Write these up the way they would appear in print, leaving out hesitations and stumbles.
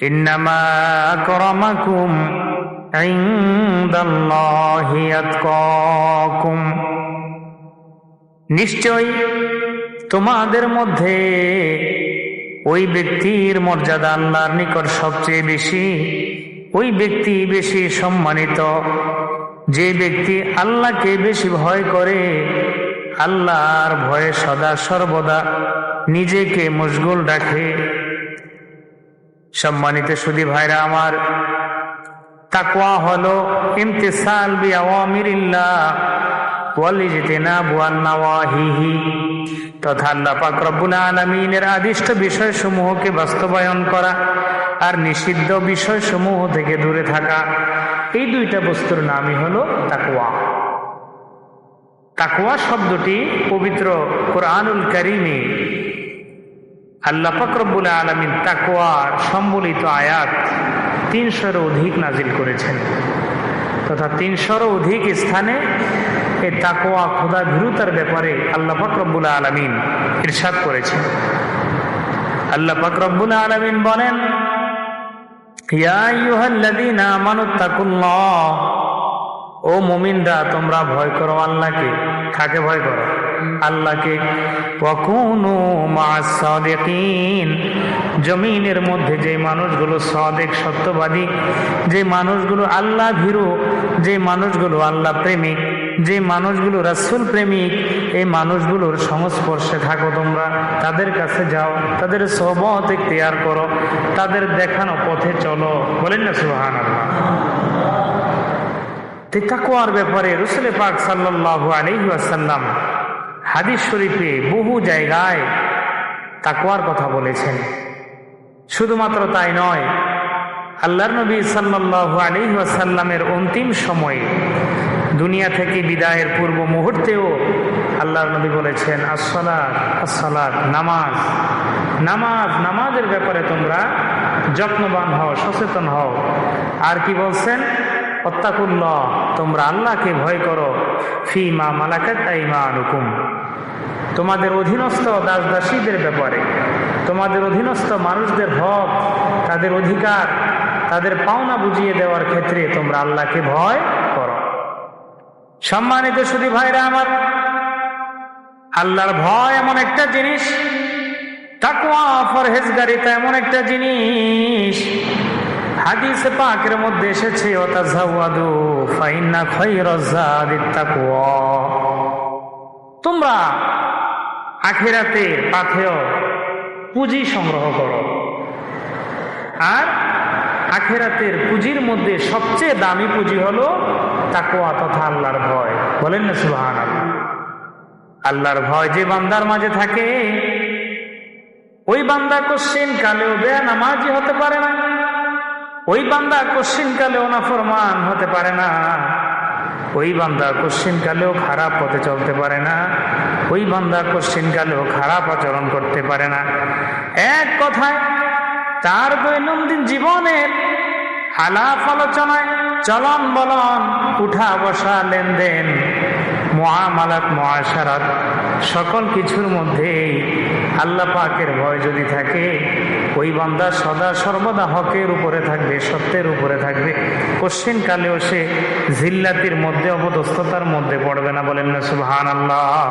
ইন্নামা আকরামাকুম ইনদাল্লাহি আতকাকুম, নিশ্চয় তোমাদের মধ্যে ওই ব্যক্তির মর্যাদা আল্লাহর নিকট সবচেয়ে বেশি, ওই ব্যক্তি বেশি সম্মানিত যে ব্যক্তি আল্লাহকে বেশি ভয় করে, আল্লাহর ভয়ে সদা সর্বদা নিজেকে মশগুল রাখে। সম্মানিত সুধী ভাইরা আমার, তাকওয়া হলো ইমতিসাল বিআওয়ামিরিল্লাহ ওয়াল ইজতিনাবু আন নাওয়াহিহি, তথা আল্লাহ পাক রব্বুল আলামিনের আদিষ্ট বিষয়সমূহকে বাস্তবায়ন করা আর নিষিদ্ধ বিষয়সমূহ থেকে দূরে থাকা। এই দুইটা বস্তুর নামই হলো তাকওয়া। তাকওয়া শব্দটি পবিত্র কোরআনুল কারীমে আল্লাহ পাক রব্বুল আলামিন তাকওয়া সম্বলিত আয়াত ৩০০-এর অধিক নাজিল করেছেন, তথা ৩০০-এর অধিক স্থানে এই তাকওয়া খোদা ভীরুতার ব্যাপারে আল্লাহ পাক রব্বুল আলামিন ইরশাদ করেছেন। আল্লাহ পাক রব্বুল আলামিন বলেন, ইয়া আইয়ুহাল্লাযীনা আমানুত্তাকুল্লাহ, ও মুমিনরা তোমরা ভয় করো আল্লাহকে। কাকে ভয় করো? আল্লাহকে। ওয়াকুনু মা'আস সাদিকিন, জমিনের মধ্যে যে মানুষগুলো সাদিক সত্যবাদী, যে মানুষগুলো আল্লাহ ভীরু, যে মানুষগুলো আল্লাহ প্রেমিক, যে মানুষগুলো রাসূল প্রেমিক, এই মানুষগুলোর সংস্পর্শে থাকো তোমরা, তাদের কাছে যাও, তাদের সোহবত ইখতিয়ার করো, তাদের দেখানো পথে চলো। বলেন না সুবহানাল্লাহ। তাকওয়ার ব্যাপারে রাসূল পাক সাল্লাল্লাহু আলাইহি ওয়াসাল্লাম হাদিস শরীফে বহু জায়গায় তাকওয়ার কথা বলেছেন। শুধুমাত্র তাই নয়, আল্লাহর নবী সাল্লাল্লাহু আলাইহি ওয়াসাল্লামের অন্তিম সময়ে দুনিয়া থেকে বিদায়ের পূর্ব মুহূর্তেও আল্লাহর নবী বলেছেন, আসসালাত আসসালাত, নামাজ নামাজ, নামাজের ব্যাপারে তোমরা যত্নবান হও, সচেতন হও। আর কি বলছেন? ওয়াত্তাকুল্লাহ, তোমরা আল্লাহকে ভয় করো। ফীমা মালাকাত আইমানুকুম, তোমাদের অধীনস্থ দাস দাসীদের ব্যাপারে, তোমাদের অধীনস্থ মানুষদের হক, তাদের অধিকার, তাদের পাওনা বুঝিয়ে দেওয়ার ক্ষেত্রে তোমরা আল্লাহকে ভয় করো। সম্মানিত সুধী ভাইরা আমার, আল্লাহর ভয় এমন একটা জিনিস, তাকওয়া পরহেজগারিতা এমন একটা জিনিস, হাদিসে পাকের মধ্যে এসেছে, ওয়াতাযাওয়াদু ফাইন্না খায়রাজ যাদিত তাকওয়া, তোমরা আখিরাতের পাথেয় পুঁজি সংগ্রহ করো, আর আখিরাতের পুঁজির মধ্যে সবচেয়ে দামি পুঁজি হলো তাকওয়া তথা আল্লাহর ভয়। বলেন না সুবহানাল্লাহ। আল্লাহর ভয় যে বান্দার মাঝে থাকে, ওই বান্দা কোশ্চিন কালেও বেনামাজি হতে পারে না, ওই বান্দা কোশ্চিন কালেও নাফরমান হতে পারে না, ওই বান্দা কোশ্চিন কালেও খারাপ পথে চলতে পারে না, ওই বান্দা কোশ্চিন কালেও খারাপ আচরণ করতে পারে না। এক কথায় তার দৈনন্দিন জীবনের আলাপ আলোচনায়, চলন বলন, উঠা বসা, লেনদেন, মুআমালাত, মুআশারাত, সকল কিছুর মধ্যেই আল্লাহ পাকের ভয় যদি থাকে, ওই বান্দা সদা সর্বদা হকের উপরে থাকবে, সত্যের উপরে থাকবে, কোশ্চিন কালেও সে জিল্লাতির মধ্যে, অপদস্থতার মধ্যে পড়বে না। বলেন না সুবহানাল্লাহ।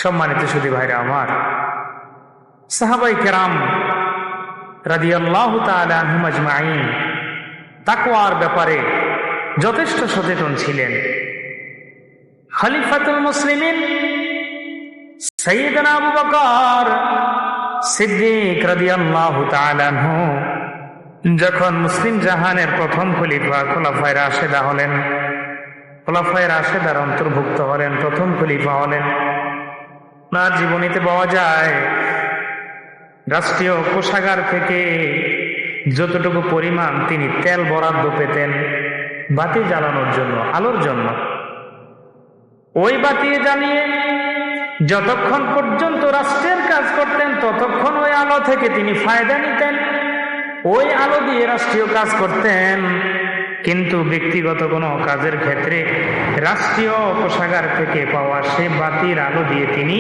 সম্মানিত সুধী ভাইরা আমার, সাহাবায়ে কেরাম রাদিয়াল্লাহু তাআলা আনহুম আজমাইন তাকওয়ার ব্যাপারে যথেষ্ট সচেতন ছিলেন। খলিফাতুল মুসলিমিন সাইয়েদনা আবু বকর সিদ্দিক রাদিয়াল্লাহু তাআলা আনহু যখন মুসলিম জাহানের প্রথম খলিফা, খোলাফায়ে রাশেদা হলেন, খোলাফায়ে রাশেদার অন্তর্ভুক্ত হলেন, প্রথম খলিফা হলেন, তার জীবনীতে পাওয়া যায় রাষ্ট্রীয় কোষাগার থেকে যতটুকু পরিমাণ তিনি তেল বরাদ্দ পেতেন বাতি জ্বালানোর জন্য, আলোর জন্য, ওই বাতি জ্বালিয়ে যতক্ষণ পর্যন্ত রাষ্ট্রের কাজ করতেন ততক্ষণ ওই আলো থেকে তিনি ফায়দা নিতেন, ওই আলো দিয়ে রাষ্ট্রীয় কাজ করতেন। কিন্তু ব্যক্তিগত কোনো কাজের ক্ষেত্রে রাষ্ট্রীয় কোষাগার থেকে পাওয়া সে বাতির আলো দিয়ে তিনি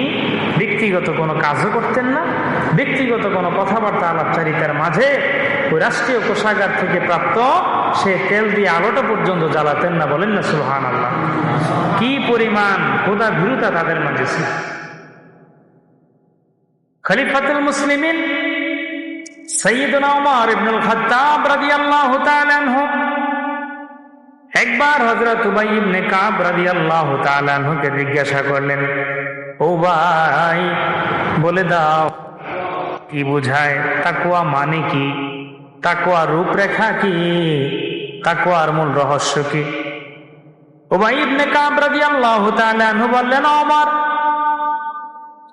ব্যক্তিগত কোনো কাজও করতেন না, ব্যক্তিগত কোনো কথাবার্তা আলাপচারিতার মাঝে ওই রাষ্ট্রীয় কোষাগার থেকে প্রাপ্ত সে তেল দিয়ে আলোটা পর্যন্ত জ্বালাতেন না। বলেন না সুবহানাল্লাহ। কি পরিমাণ খোদা ভীরুতা তাদের মাঝে ছিল। খলিফাতুল মুসলিমিন সাইয়্যিদুনা ওমর ইবনুল খাত্তাব রাদিয়াল্লাহু তাআলা আনহু একবার হযরত উবাই ইবনে কাব রাদিয়াল্লাহু তাআলা আনহুকে জিজ্ঞাসা করলেন, ও ভাই বলে দাও কি বোঝায় তাকওয়া মানে কি, তাকওয়ার রূপরেখা কি, তাকওয়ার মূল রহস্য কি? উবাই ইবনে কাব রাদিয়াল্লাহু তাআলা আনহু বললেন, ওমর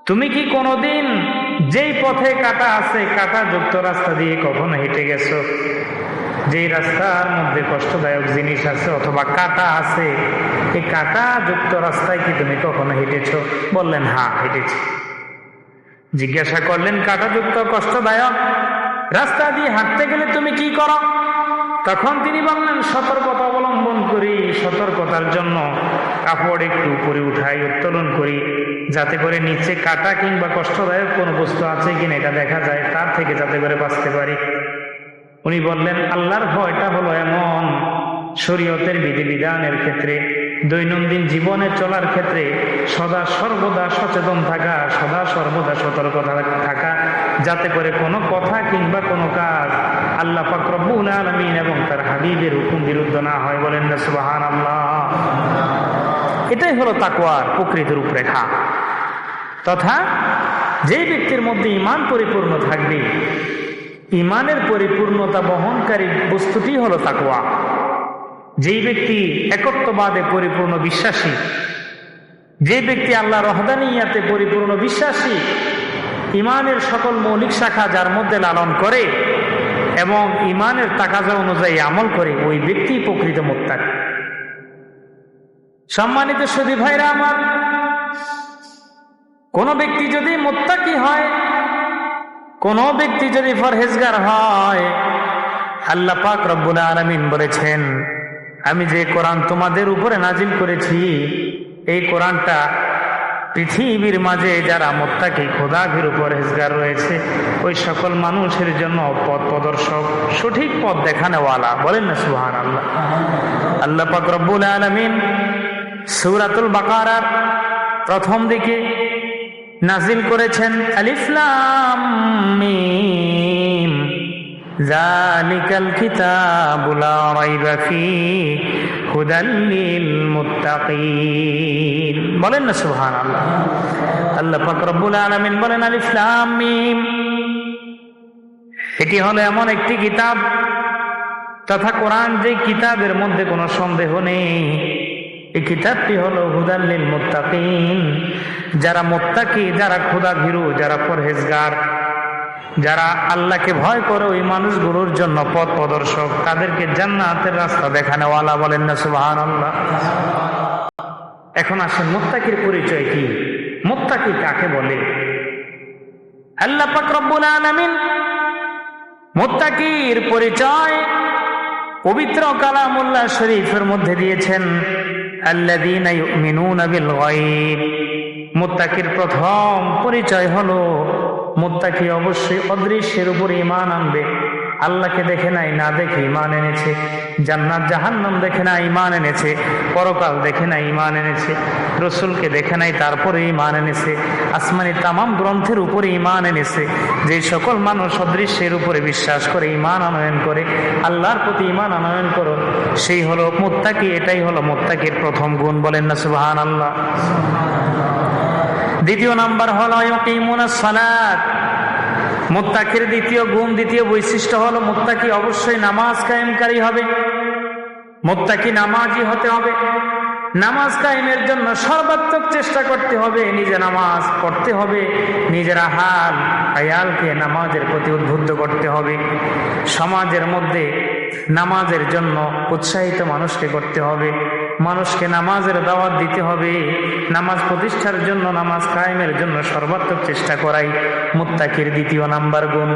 তুমি কি কোনোদিন যেই পথে কাঁটা আছে, কাঁটা যুক্ত রাস্তা দিয়ে কখনো হেঁটে গেছো? যেই রাস্তার মধ্যে কষ্টদায়ক জিনিস আছে অথবা কাঁটা আছে, এই কাঁটা যুক্ত রাস্তায় কি তুমি কখনো হেঁটেছো? বললেন হ্যাঁ হেঁটেছি। জিজ্ঞাসা করলেন কাঁটা যুক্ত কষ্টদায়ক রাস্তা দিয়ে হাঁটতে গেলে তুমি কি করো? তখন তিনি বললেন সতর্কতা অবলম্বন করি, সতর্কতার জন্য কাপড় একটু উপরে উঠাই, উত্তোলন করি, যাতে করে নিচে কাটা কিংবা কষ্টদায়ক কোনো বস্তু আছে কিনা এটা দেখা যায়, তার থেকে যাতে করে বাঁচতে পারি। উনি বললেন আল্লাহর ভয়টা হলো এমন শরীয়তের বিধিবিধানের ক্ষেত্রে, দৈনন্দিন জীবনে চলার ক্ষেত্রে সদা সর্বদা সচেতন থাকা, সদা সর্বদা সতর্ক থাকা, যাতে করে কোনো কথা কিংবা কোনো কাজ আল্লাহ পাক রব্বুল আলামিন এবং তার হাবিবের হুকুম বিরুদ্ধ না হয়। বলেন না সুবহানাল্লাহ। এটাই হলো তাকওয়ার প্রকৃত রূপরেখা। তথা যেই ব্যক্তির মধ্যে ঈমান পরিপূর্ণ থাকবে, ঈমানের পরিপূর্ণতা বহনকারী বস্তুটি হলো তাকওয়া। যেই ব্যক্তি একত্ববাদে পরিপূর্ণ বিশ্বাসী, যে ব্যক্তি আল্লাহর ওয়াহদানিয়াতে পরিপূর্ণ বিশ্বাসী, ঈমানের সকল মৌলিক শাখা যার মধ্যে লালন করে এবং ঈমানের তাকাজা অনুযায়ী আমল করে, ওই ব্যক্তি প্রকৃত মুত্তাকী। সম্মানিত সুধী ভাইরা আমার, কোন ব্যক্তি যদি মুত্তাকী হয়, কোন ব্যক্তি যদি পরহেজগার হয়, আল্লাহ পাক রব্বুল আলামিন বলেছেন আমি যে কোরআন তোমাদের উপরে নাজিল করেছি, এই কোরআনটা পৃথিবীর মাঝে যারা মুত্তাকী খোদাভীরু পরহেজগার রয়েছে ওই সকল মানুষের জন্য পথ প্রদর্শক, সঠিক পথ দেখানেওয়ালা। বলেন না সুবহানাল্লাহ। আল্লাহ পাক রব্বুল আলামিন সূরাতুল বাকারার প্রথম দিকে নাজিল করেছেন আলিফ লাম মিম যালিকাল কিতাবু লা রাইবা ফীহি হুদাল লিল মুত্তাকিন। বলেন না সুবহানাল্লাহ। আল্লাহ পাক রব্বুল আলামিন বলেন আলিফ লাম মিম, এটি হলো এমন একটি কিতাব তথা কোরআন, যে কিতাবের মধ্যে কোনো সন্দেহ নেই। এই কিতাবটি হলো হুদাল লিল মুত্তাকিন, যারা মুত্তাকি, যারা খোদাভীরু, যারা পরহেজগার, যারা আল্লাহকে ভয় করে ওই মানুষগুলোর জন্য পথ প্রদর্শক, তাদেরকে জান্নাতের রাস্তা দেখানেওয়ালা। বলেন না সুবহানাল্লাহ। এখন আসেন মুত্তাকির পরিচয় কি, মুত্তাকি কাকে বলে? আল্লাহ পাক রব্বুল আলামিন মুত্তাকির পরিচয় পবিত্র কালামুল্লাহ শরীফের মধ্যে দিয়েছেন আল্লাযীনা ইউমিনুনা বিল গায়ব। মুত্তাকির প্রথম পরিচয় হলো মুত্তাকি অবশ্যই অদৃশ্যের উপর ঈমান আনবে। আল্লাহকে দেখে নাই, না দেখে ঈমান এনেছে। জান্নাত জাহান্নাম দেখে নাই, ঈমান এনেছে। পরকাল দেখে নাই, ঈমান এনেছে। রাসূলকে দেখে নাই, তারপরে ঈমান এনেছে। আসমানি তামাম গ্রন্থের উপরে ঈমান এনেছে। যে সকল মানুষ অদৃশ্যের উপরে বিশ্বাস করে, ঈমান আনয়ন করে, আল্লাহর প্রতি ঈমান আনয়ন করো, সেই হলো মুত্তাকি। এটাই হলো মুত্তাকির প্রথম গুণ। বলেন না সুবহানাল্লাহ। দ্বিতীয় নাম্বার হলো ইয়াকিমুনাস সালাত। মুত্তাকির দ্বিতীয় গুণ, দ্বিতীয় বৈশিষ্ট্য হলো মুত্তাকি অবশ্যই নামাজ কায়েমকারী হবে। মুত্তাকি নামাজি হতে হবে। নামাজ কায়েমের জন্য সর্বাত্মক চেষ্টা করতে হবে, নিজে নামাজ পড়তে হবে, নিজের আহাল আয়ালকে নামাজের প্রতি উদ্বুদ্ধ করতে হবে। সমাজের মধ্যে নামাজের জন্য উৎসাহিত মানুষকে করতে হবে, মানুষকে নামাজের দাওয়াত দিতে হবে। নামাজ প্রতিষ্ঠার জন্য, নামাজ কায়েমের জন্য সর্বাত্মক চেষ্টা করাই মুত্তাকির দ্বিতীয় নাম্বার গুণ।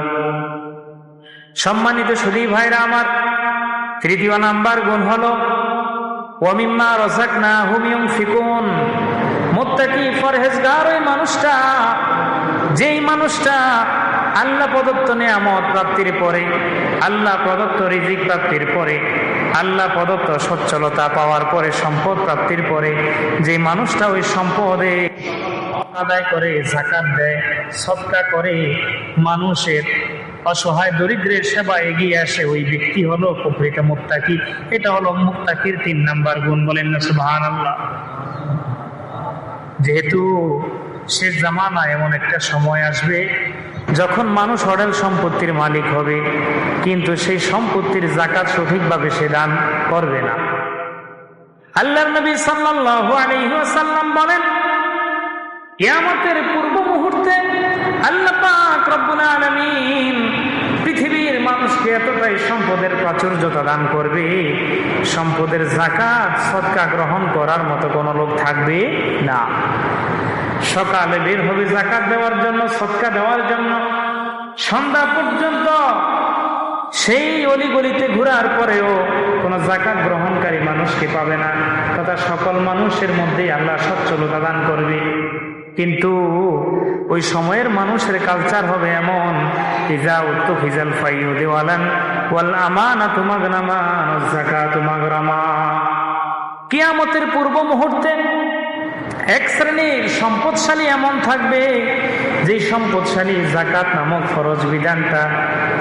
সম্মানিত সুধী ভাইরা আমার, তৃতীয় নাম্বার গুণ হলো ওয়া মিম্মা রাযাকনাহুম ইউনফিকুন। মুত্তাকি পরহেজগার ওই মানুষটা, যেই মানুষটা আল্লাহ প্রদত্ত নিয়ামত প্রাপ্তির পরে, আল্লাহ প্রদত্ত রিজিক প্রাপ্তির পরে, আল্লাহ প্রদত্ত সচ্ছলতা পাওয়ার পরে, সম্পদ প্রাপ্তির পরে যে মানুষটা ওই সম্পদে আদায় করে, যাকাত দেয়, সদকা করে, মানুষের অসহায় দরিদ্রের সেবা এগিয়ে আসে, ওই ব্যক্তি হলো প্রকৃত মুত্তাকি। এটা হলো মুত্তাকির 3 নাম্বার গুণ। বলেন না সুবহানাল্লাহ। যেহেতু শেষ জামানা এমন একটা সময় আসবে যখন মানুষ অঢেল সম্পত্তির মালিক হবে, কিন্তু সেই সম্পত্তির যাকাত সঠিকভাবে সে দান করবে না। আল্লাহর নবী সাল্লাল্লাহু আলাইহি ওয়াসাল্লাম বলেন, কিয়ামতের পূর্ব মুহূর্তে আল্লাহ পাক রব্বুল আলামিন পৃথিবীর মানুষকে এতটাই সম্পদের প্রাচুর্যতা দান করবে, সম্পদের যাকাত সদকা গ্রহণ করার মতো কোনো লোক থাকবে না। সকালে বের হবে যাকাত দেওয়ার জন্য, সদকা দেওয়ার জন্য, সন্ধ্যা পর্যন্ত সেই অলিগলিতে ঘোরার পরেও কোনো যাকাত গ্রহণকারী মানুষকে পাবে না, তথা সকল মানুষের মধ্যে আল্লাহ সচ্ছলতা দান করবে। কিন্তু ওই সময়ের মানুষের কালচার হবে এমন, ইজা উত্তুখিজাল ফাইউ দেওয়ালান ওয়াল আমানাতু মাগনামান ওয়াজ যাকাতু মাগরামা। কিয়ামতের পূর্ব মুহূর্তে এক শ্রেণীর সম্পদশালী এমন থাকবে, যে সম্পদশালী যাকাত নামক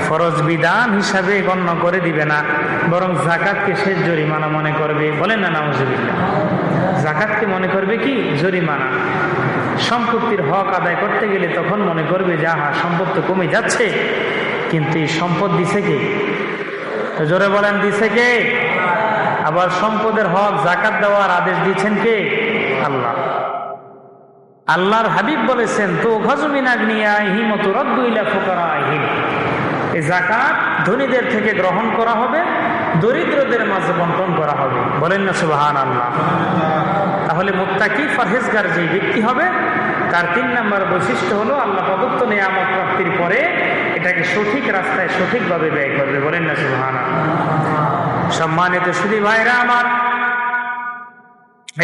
ফরজ বিধান হিসাবে গণ্য করে দিবে না, বরং যাকাতকে সে জরিমানা মনে করবে। বলেন না নাউজুবিল্লাহ। যাকাতকে মনে করবে কি জরিমানা। সম্পত্তির হক আদায় করতে গেলে তখন মনে করবে যে আহা, সম্পদ তো কমে যাচ্ছে, কিন্তু এই সম্পদ দিছে কে? জোরে বলেন, দিছে কে? আবার সম্পদের হক যাকাত দেওয়ার আদেশ দিচ্ছেন কে? আল্লাহ। আল্লাহর হাবিব বলেছেন, তো খাজুমিন আগনিয়াহিম ওয়া তুরাদ্দু ইলা ফুকারাহিম, এই যাকাত ধনীদের থেকে গ্রহণ করা হবে, দরিদ্রদের মাঝে বন্টন করা হবে। বলেন না সুবহানাল্লাহ। তাহলে মুত্তাকি পরহেজগার যে ব্যক্তি হবে, তার 3 নম্বর বৈশিষ্ট্য হলো আল্লাহ প্রদত্ত নিয়ামত প্রাপ্তির পরে এটাকে সঠিক রাস্তায় সঠিকভাবে ব্যয় করবে। বলেন না সুবহানাল্লাহ। সম্মানিত সুধী ভাইরা আমার,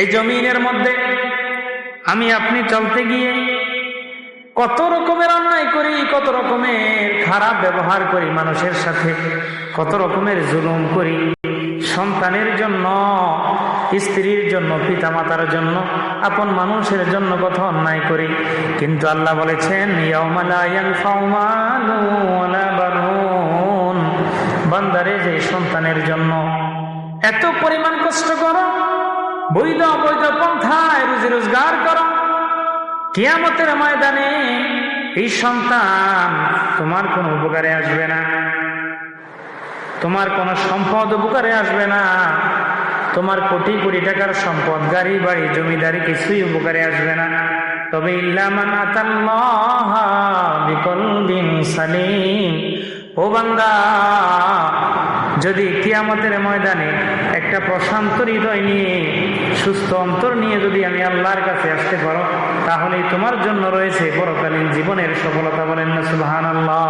এই জমিনের মধ্যে আমি আপনি চলতে গিয়ে কত রকমের অন্যায় করি, কত রকমের খারাপ ব্যবহার করি মানুষের সাথে, কত রকমের জুলুম করি, সন্তানের জন্য, স্ত্রীর জন্য, পিতামাতার জন্য, আপন মানুষের জন্য কত অন্যায় করি। কিন্তু আল্লাহ বলেছেন, ইয়াউমা লা ইয়ানফাউ মালুন ওয়ালা বানুন, বান্দারে যে সন্তানের জন্য এত পরিমাণ কষ্ট করো, বৈধ অবৈধ পন্থায় রুজি রোজগার করো, কিয়ামতের ময়দানে এই সন্তান তোমার কোনো উপকারে আসবে না, তোমার কোনো সম্পদ উপকারে আসবে না, তোমার কোটি কোটি টাকার সম্পদ, গাড়ি বাড়ি জমিদারি কিছুই উপকারে আসবে না। তবে ইল্লা মান আতাল্লাহা বিকলবিন সালিম, ও বান্দা, যদি কিয়ামতের ময়দানে একটা প্রশান্ত হৃদয় নিয়ে, সুস্থ অন্তর নিয়ে যদি আমি আল্লাহর কাছে আসতে পারো, তাহলেই তোমার জন্য রয়েছে পরকালীন জীবনের সফলতা। বলেন না সুবহানাল্লাহ।